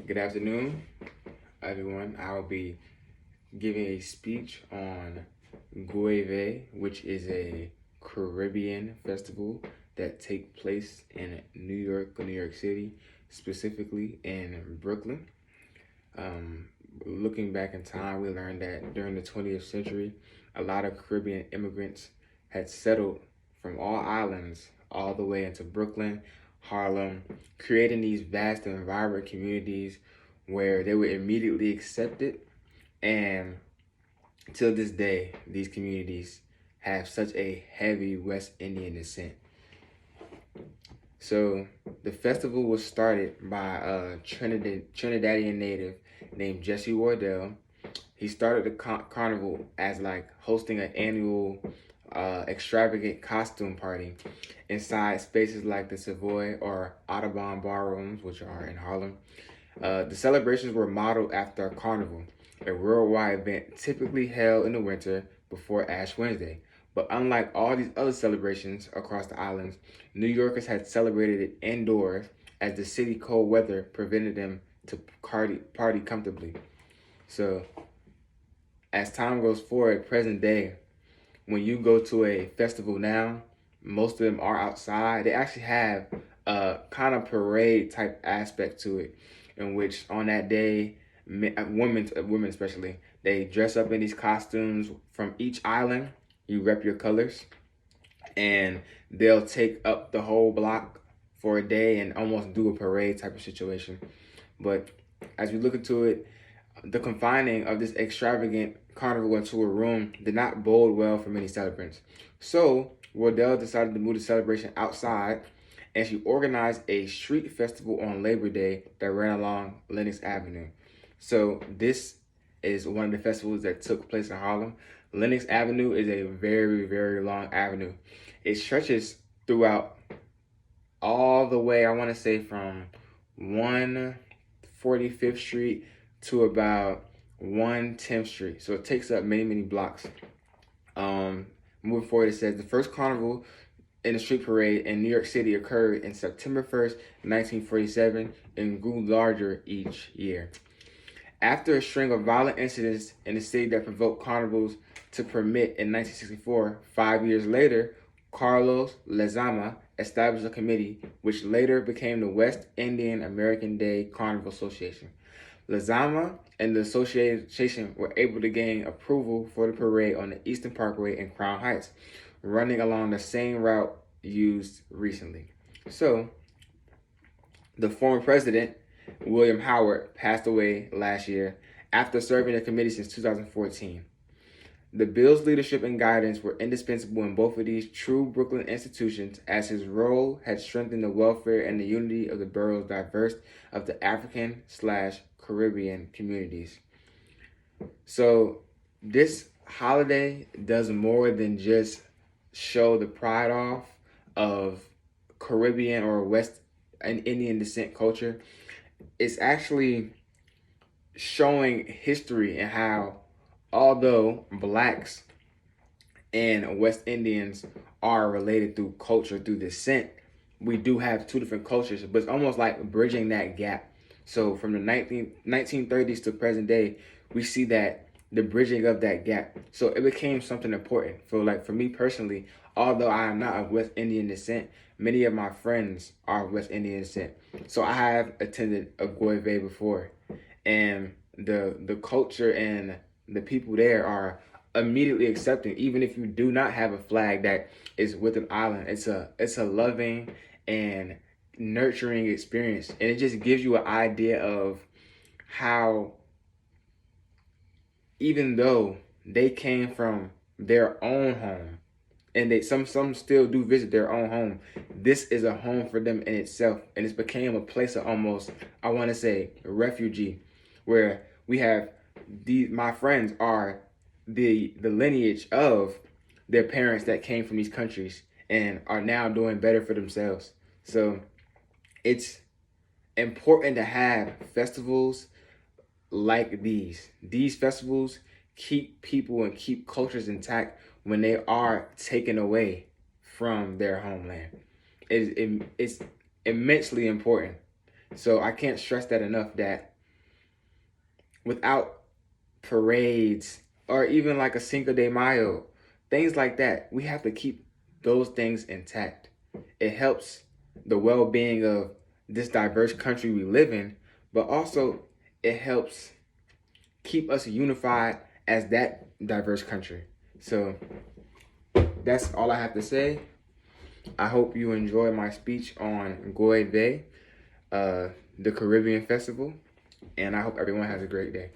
Good afternoon, everyone. I will be giving a speech on Gueve, which is a Caribbean festival that takes place in New York City, specifically in Brooklyn. Um, Looking back in time, we learned that during the 20th century, a lot of Caribbean immigrants had settled from all islands all the way into Brooklyn, Harlem, creating these vast and vibrant communities where they were immediately accepted. And till this day, these communities have such a heavy West Indian descent. So the festival was started by a Trinidadian native named Jesse Wardell. He started the carnival as like hosting an annual extravagant costume party inside spaces like the Savoy or Audubon ballrooms, which are in Harlem. The celebrations were modeled after a carnival, a worldwide event typically held in the winter before Ash Wednesday. But unlike all these other celebrations across the islands, New Yorkers had celebrated it indoors as the city cold weather prevented them to party comfortably. So, as time goes forward, present day, when you go to a festival now, most of them are outside. They actually have a kind of parade type aspect to it, in which on that day, women especially, they dress up in these costumes from each island. You rep your colors, and they'll take up the whole block for a day and almost do a parade type of situation. But as we look into it, the confining of this extravagant carnival into a room did not bode well for many celebrants. So Wardell decided to move the celebration outside, and she organized a street festival on Labor Day that ran along Lenox Avenue. So this is one of the festivals that took place in Harlem. Lenox Avenue is a very, very long avenue. It stretches throughout all the way, I want to say, from 145th Street to about 110th Street. So it takes up many, many blocks. Moving forward, it says the first carnival in the street parade in New York City occurred in September 1st, 1947, and grew larger each year. After a string of violent incidents in the city that provoked carnivals to permit in 1964, 5 years later, Carlos Lezama established a committee which later became the West Indian American Day Carnival Association. Lezama and the association were able to gain approval for the parade on the Eastern Parkway in Crown Heights, running along the same route used recently. So, the former president, William Howard, passed away last year after serving the committee since 2014. The bill's leadership and guidance were indispensable in both of these true Brooklyn institutions, as his role had strengthened the welfare and the unity of the borough's diverse of the African/Caribbean communities. So this holiday does more than just show the pride off of Caribbean or West Indian descent culture. It's actually showing history and how, although blacks and West Indians are related through culture, through descent, we do have two different cultures, but it's almost like bridging that gap. So from the 1930s to present day, we see that the bridging of that gap. So it became something important. For me personally, although I am not of West Indian descent, many of my friends are of West Indian descent. So I have attended a Goive before, and the culture and the people there are immediately accepting, even if you do not have a flag that is with an island. It's a loving and nurturing experience, and it just gives you an idea of how, even though they came from their own home, and they some still do visit their own home, this is a home for them in itself, and it's became a place of almost, I want to say, refugee, where we have these, my friends are the lineage of their parents that came from these countries and are now doing better for themselves. So it's important to have festivals like these. These festivals keep people and keep cultures intact when they are taken away from their homeland. It's immensely important. So I can't stress that enough, that without parades or even like a Cinco de Mayo, things like that. We have to keep those things intact. It helps the well-being of this diverse country we live in, but also it helps keep us unified as that diverse country. So that's all I have to say. I hope you enjoy my speech on Goy Day, the Caribbean Festival, and I hope everyone has a great day.